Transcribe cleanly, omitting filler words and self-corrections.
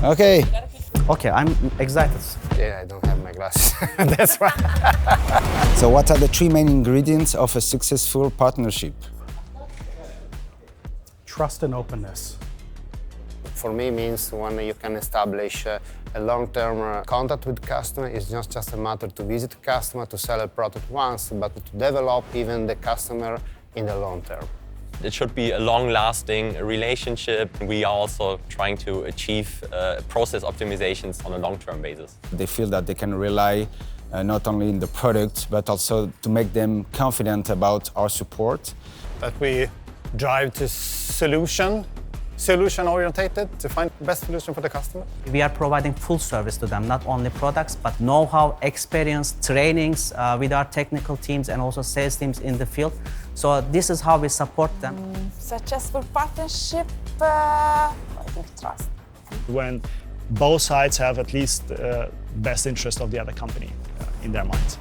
Okay. Okay, I'm excited. Yeah, I don't have my glasses. That's why. So what are the three main ingredients of a successful partnership? Trust and openness. For me, means when you can establish a long-term contact with customer. It's not just a matter to visit customer, to sell a product once, but to develop even the customer in the long term. It should be a long-lasting relationship. We are also trying to achieve process optimizations on a long-term basis. They feel that they can rely not only in the product, but also to make them confident about our support. That we drive to solution-orientated to find the best solution for the customer. We are providing full service to them, not only products, but know-how, experience, trainings with our technical teams and also sales teams in the field. So this is how we support them. Successful partnership, I think trust. When both sides have at least best interest of the other company in their minds.